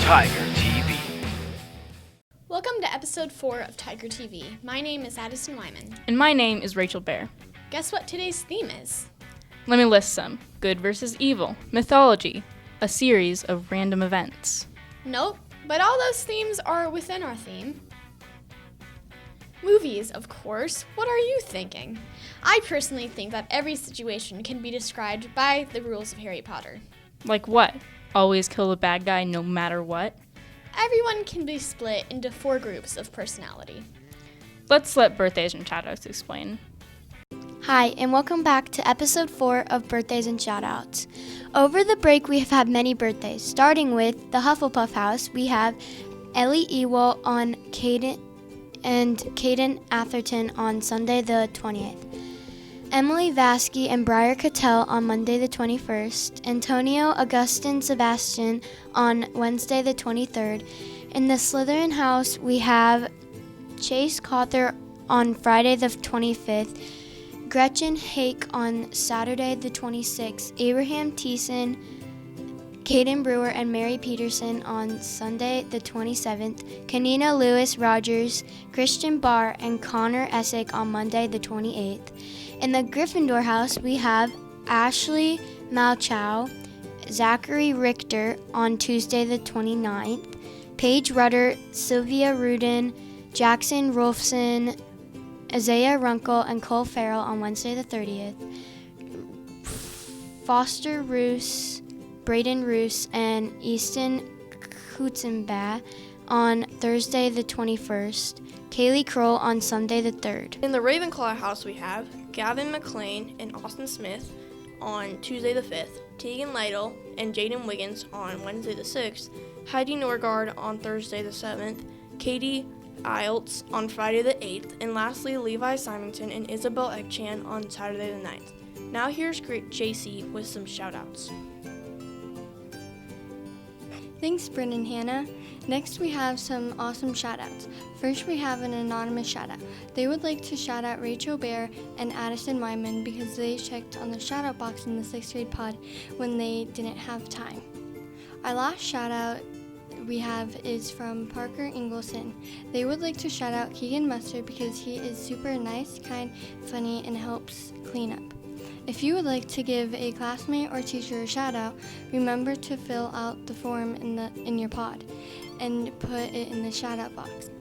Tiger TV. Welcome to episode 4 of Tiger TV. My name is Addison Wyman. And my name is Rachel Bear. Guess what today's theme is? Let me list some. Good versus evil, mythology, a series of random events. Nope, but all those themes are within our theme. Movies, of course. What are you thinking? I personally think that every situation can be described by the rules of Harry Potter. Like what? Always kill the bad guy no matter what? Everyone can be split into 4 groups of personality. Let's let birthdays and shoutouts explain. Hi, and welcome back to episode 4 of Birthdays and Shoutouts. Over the break, we have had many birthdays, starting with the Hufflepuff House. We have Ellie Ewell on Caden Atherton on Sunday the 20th. Emily Vasky and Briar Cattell on Monday the 21st. Antonio Augustin Sebastian on Wednesday the 23rd. In the Slytherin House, we have Chase Cawthor on Friday the 25th. Gretchen Hake on Saturday the 26th, Abraham Thiessen, Caden Brewer, and Mary Peterson on Sunday the 27th, Kanina Lewis Rogers, Christian Barr, and Connor Essick on Monday the 28th. In the Gryffindor house, we have Ashley Malchow, Zachary Richter on Tuesday the 29th, Paige Rudder, Sylvia Rudin, Jackson Rolfson, Isaiah Runkle, and Cole Farrell on Wednesday the 30th. Foster Roos, Braden Roos, and Easton Kutzenbaugh on Thursday the 21st. Kaylee Kroll on Sunday the 3rd. In the Ravenclaw house we have Gavin McLean and Austin Smith on Tuesday the 5th. Tegan Lytle and Jaden Wiggins on Wednesday the 6th. Heidi Norgard on Thursday the 7th. Katie Iltz on Friday the 8th, and lastly Levi Symington and Isabel Ekchan on Saturday the 9th. Now here's JC with some shoutouts. Thanks, Bryn and Hannah. Next we have some awesome shoutouts. First we have an anonymous shoutout. They would like to shout out Rachel Bear and Addison Wyman because they checked on the shoutout box in the 6th grade pod when they didn't have time. Our last shoutout we have is from Parker Ingleson. They would like to shout out Keegan Mustard because he is super nice, kind, funny, and helps clean up. If you would like to give a classmate or teacher a shout out, remember to fill out the form in your pod and put it in the shout out box.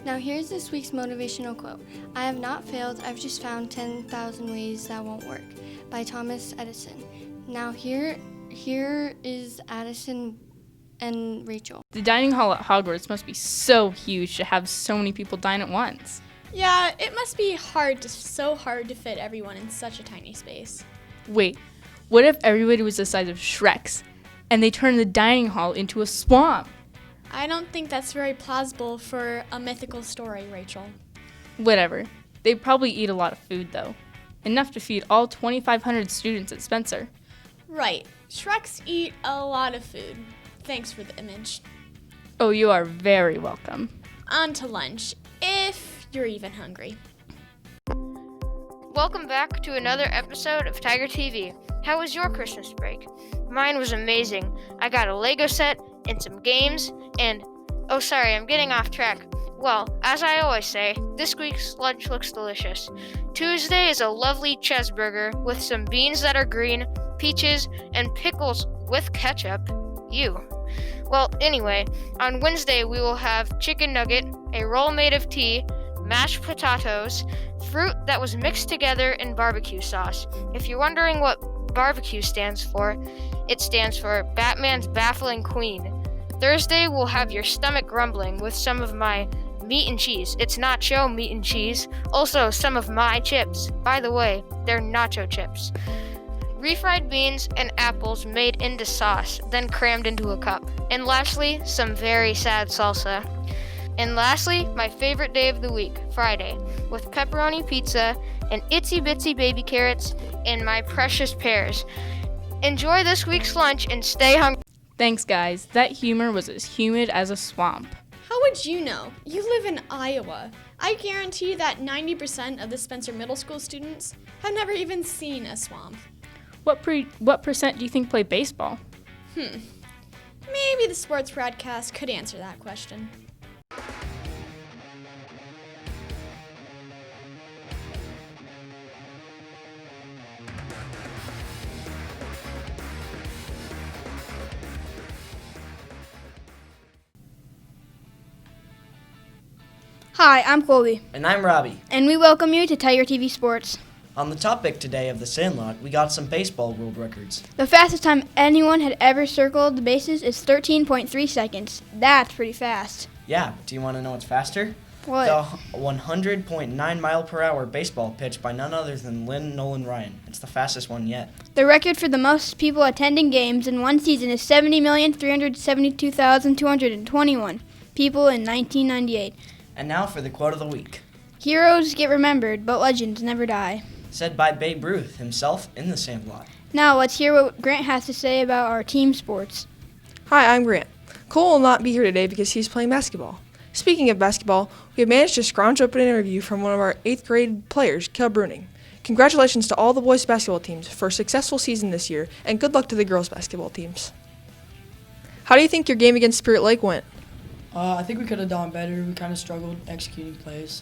Now here's this week's motivational quote. I have not failed, I've just found 10,000 ways that won't work, by Thomas Edison. Now here is Addison and Rachel. The dining hall at Hogwarts must be so huge to have so many people dine at once. Yeah, it must be so hard to fit everyone in such a tiny space. Wait, what if everybody was the size of Shrek's and they turned the dining hall into a swamp? I don't think that's very plausible for a mythical story, Rachel. Whatever. They probably eat a lot of food though. Enough to feed all 2,500 students at Spencer. Right. Shreks eat a lot of food. Thanks for the image. Oh, you are very welcome. On to lunch, if you're even hungry. Welcome back to another episode of Tiger TV. How was your Christmas break? Mine was amazing. I got a Lego set and some games and... Oh, sorry, I'm getting off track. Well, as I always say, this week's lunch looks delicious. Tuesday is a lovely cheeseburger with some beans that are green, peaches, and pickles with ketchup. Well, anyway, on Wednesday we will have chicken nugget, a roll made of tea, mashed potatoes, fruit that was mixed together in barbecue sauce. If you're wondering what barbecue stands for, it stands for Batman's Baffling Queen. Thursday we'll have your stomach grumbling with some of my meat and cheese. It's nacho meat and cheese. Also, some of my chips. By the way, they're nacho chips. Refried beans and apples made into sauce, then crammed into a cup. And lastly, some very sad salsa. And lastly, my favorite day of the week, Friday, with pepperoni pizza and itsy bitsy baby carrots and my precious pears. Enjoy this week's lunch and stay hungry. Thanks, guys. That humor was as humid as a swamp. How would you know? You live in Iowa. I guarantee that 90% of the Spencer Middle School students have never even seen a swamp. What percent do you think play baseball? Maybe the sports broadcast could answer that question. Hi, I'm Colby, And I'm Robbie. and we welcome you to TigerTV Sports. On the topic today of the Sandlot, we got some baseball world records. The fastest time anyone had ever circled the bases is 13.3 seconds. That's pretty fast. Yeah, do you want to know what's faster? What? The 100.9 mile per hour baseball pitch by none other than Lynn Nolan Ryan. It's the fastest one yet. The record for the most people attending games in one season is 70,372,221 people in 1998. And now for the quote of the week. Heroes get remembered, but legends never die. Said by Babe Ruth himself in the Sandlot. Now let's hear what Grant has to say about our team sports. Hi, I'm Grant. Cole will not be here today because he's playing basketball. Speaking of basketball, we have managed to scrounge up an interview from one of our 8th grade players, Kel Bruning. Congratulations to all the boys basketball teams for a successful season this year, and good luck to the girls basketball teams. How do you think your game against Spirit Lake went? I think we could have done better. We kind of struggled executing plays.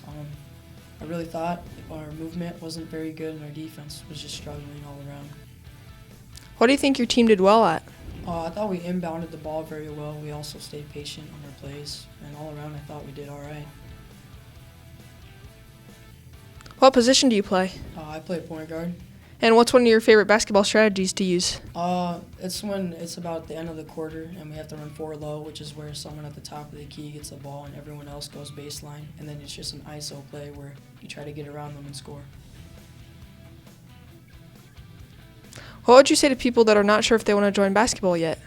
I really thought our movement wasn't very good and our defense was just struggling all around. What do you think your team did well at? I thought we inbounded the ball very well. We also stayed patient on our plays, and all around I thought we did all right. What position do you play? I play point guard. And what's one of your favorite basketball strategies to use? It's when it's about the end of the quarter and we have to run 4 low, which is where someone at the top of the key gets the ball and everyone else goes baseline, and then it's just an ISO play where you try to get around them and score. What would you say to people that are not sure if they want to join basketball yet?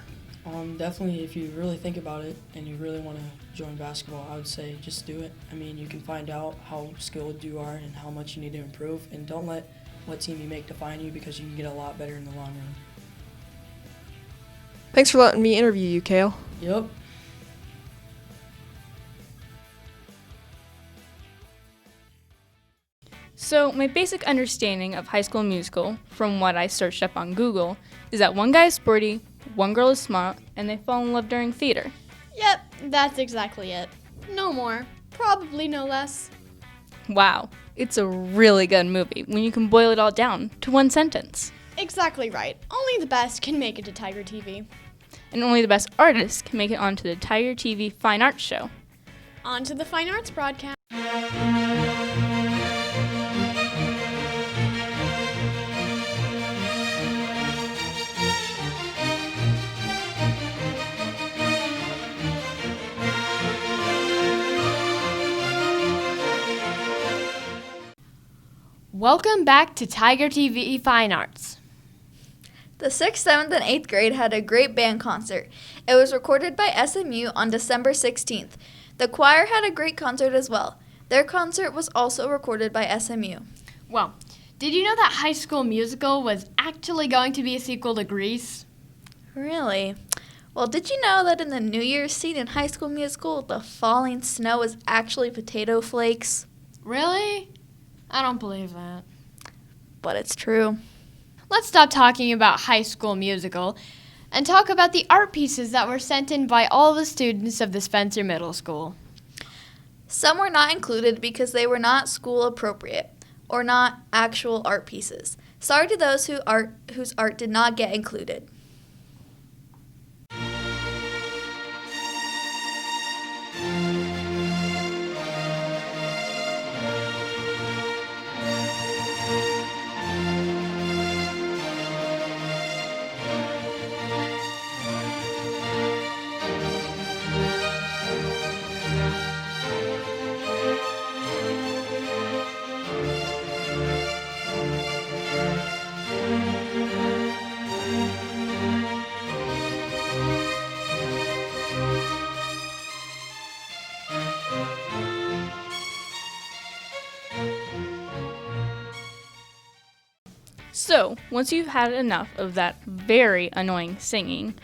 Definitely, if you really think about it and you really want to join basketball, I would say just do it. I mean, you can find out how skilled you are and how much you need to improve, and don't let what team you make define you, because you can get a lot better in the long run. Thanks for letting me interview you, Kale. Yep. So, my basic understanding of High School Musical, from what I searched up on Google, is that one guy is sporty, one girl is smart, and they fall in love during theater. Yep, that's exactly it. No more. Probably no less. Wow, it's a really good movie when you can boil it all down to one sentence. Exactly right. Only the best can make it to Tiger TV. And only the best artists can make it onto the Tiger TV Fine Arts Show. On to the Fine Arts broadcast. Welcome back to Tiger TV Fine Arts. The 6th, 7th, and 8th grade had a great band concert. It was recorded by SMU on December 16th. The choir had a great concert as well. Their concert was also recorded by SMU. Well, did you know that High School Musical was actually going to be a sequel to Grease? Really? Well, did you know that in the New Year's scene in High School Musical, the falling snow is actually potato flakes? Really? I don't believe that. But it's true. Let's stop talking about High School Musical and talk about the art pieces that were sent in by all the students of the Spencer Middle School. Some were not included because they were not school appropriate or not actual art pieces. Sorry to those whose art did not get included. So, once you've had enough of that very annoying singing,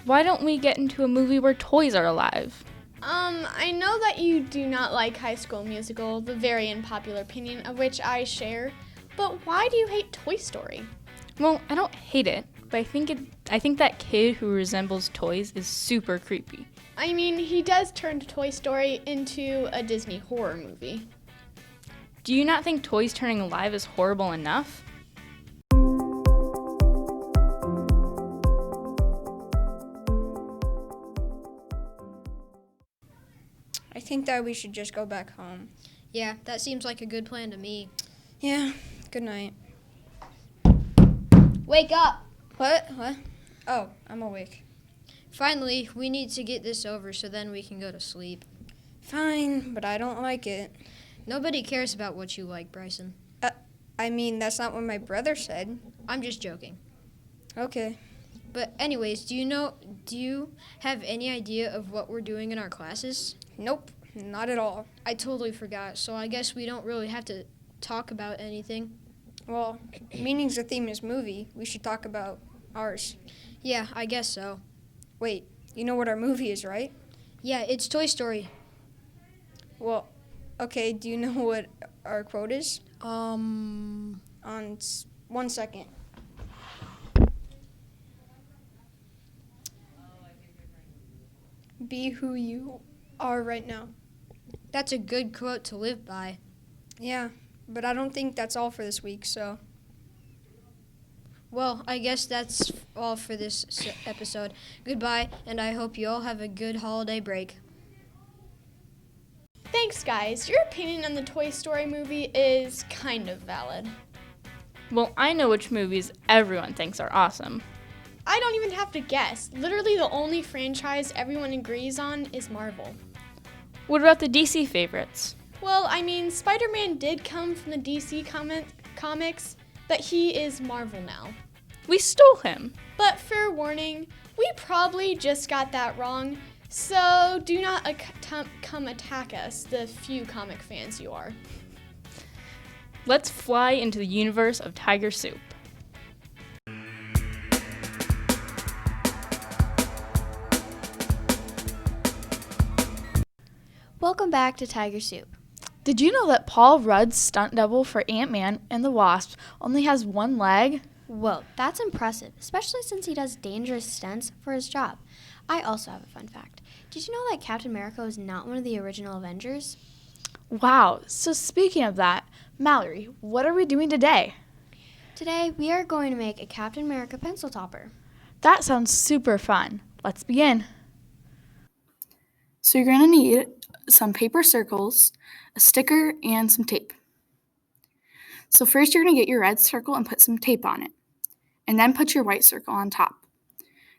why don't we get into a movie where toys are alive? I know that you do not like High School Musical, the very unpopular opinion of which I share, but why do you hate Toy Story? Well, I don't hate it. but I think that kid who resembles toys is super creepy. I mean, he does turn Toy Story into a Disney horror movie. Do you not think toys turning alive is horrible enough? I think that we should just go back home. Yeah, that seems like a good plan to me. Yeah, good night. Wake up! What? Oh, I'm awake. Finally, we need to get this over so then we can go to sleep. Fine, but I don't like it. Nobody cares about what you like, Bryson. I mean, that's not what my brother said. I'm just joking. Okay. But anyways, do you have any idea of what we're doing in our classes? Nope, not at all. I totally forgot, so I guess we don't really have to talk about anything. Well, meaning's the theme is movie. We should talk about ours. Yeah, I guess so. Wait, you know what our movie is, right? Yeah, it's Toy Story. Well, okay, do you know what our quote is? On 1 second. Be who you are right now. That's a good quote to live by. Yeah, but I don't think that's all for this week, so. Well, I guess that's all for this episode. Goodbye, and I hope you all have a good holiday break. Thanks, guys. Your opinion on the Toy Story movie is kind of valid. Well, I know which movies everyone thinks are awesome. I don't even have to guess. Literally the only franchise everyone agrees on is Marvel. What about the DC favorites? Well, I mean, Spider-Man did come from the DC comics, but he is Marvel now. We stole him. But fair warning, we probably just got that wrong, so do not come attack us, the few comic fans you are. Let's fly into the universe of Tiger Soup. Welcome back to Tiger Soup. Did you know that Paul Rudd's stunt double for Ant-Man and the Wasp only has one leg? Whoa, that's impressive, especially since he does dangerous stunts for his job. I also have a fun fact. Did you know that Captain America was not one of the original Avengers? Wow, so speaking of that, Mallory, what are we doing today? Today, we are going to make a Captain America pencil topper. That sounds super fun. Let's begin. So you're going to need some paper circles, a sticker, and some tape. So first you're going to get your red circle and put some tape on it. And then put your white circle on top.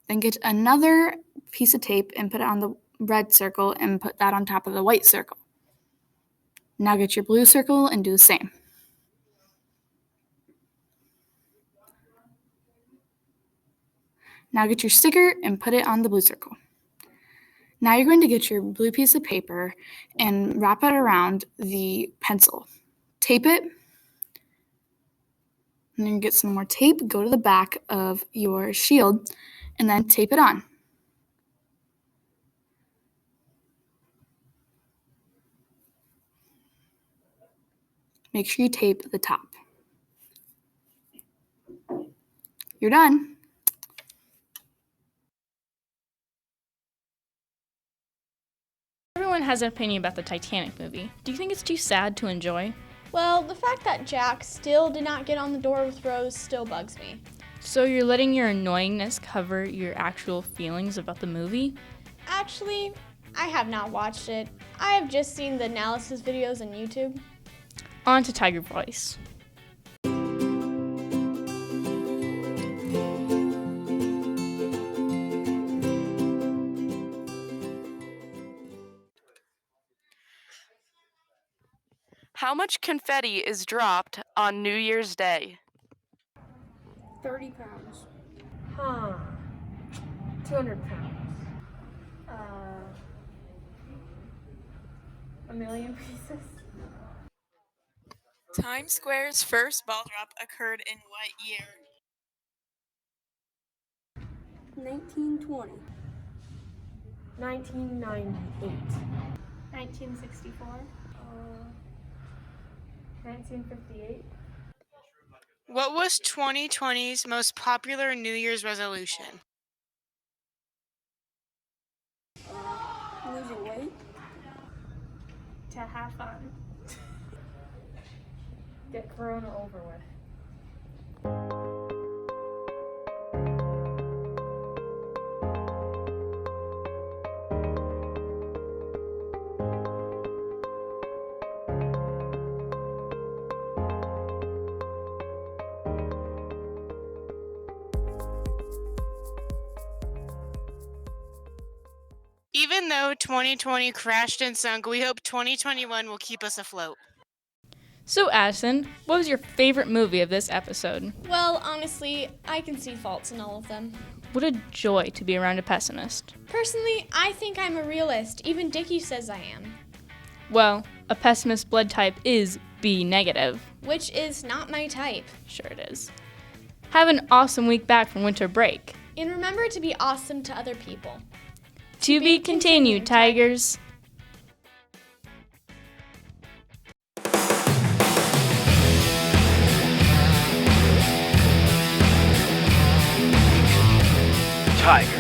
Then get another piece of tape and put it on the red circle and put that on top of the white circle. Now get your blue circle and do the same. Now get your sticker and put it on the blue circle. Now you're going to get your blue piece of paper and wrap it around the pencil. Tape it. And then get some more tape, go to the back of your shield, and then tape it on. Make sure you tape the top. You're done. Everyone has an opinion about the Titanic movie. Do you think it's too sad to enjoy? Well, the fact that Jack still did not get on the door with Rose still bugs me. So you're letting your annoyingness cover your actual feelings about the movie? Actually, I have not watched it. I have just seen the analysis videos on YouTube. On to Tiger Voice. How much confetti is dropped on New Year's Day? 30 pounds. Huh. 200 pounds. A million pieces. Times Square's first ball drop occurred in what year? 1920. 1998. 1964. 1958. What was 2020's most popular New Year's resolution? Losing weight. To have fun. Get Corona over with. Even though 2020 crashed and sunk, we hope 2021 will keep us afloat. So, Addison, what was your favorite movie of this episode? Well, honestly, I can see faults in all of them. What a joy to be around a pessimist. Personally, I think I'm a realist. Even Dickie says I am. Well, a pessimist blood type is B negative. Which is not my type. Sure it is. Have an awesome week back from winter break. And remember to be awesome to other people. To be continued, Tigers. Tiger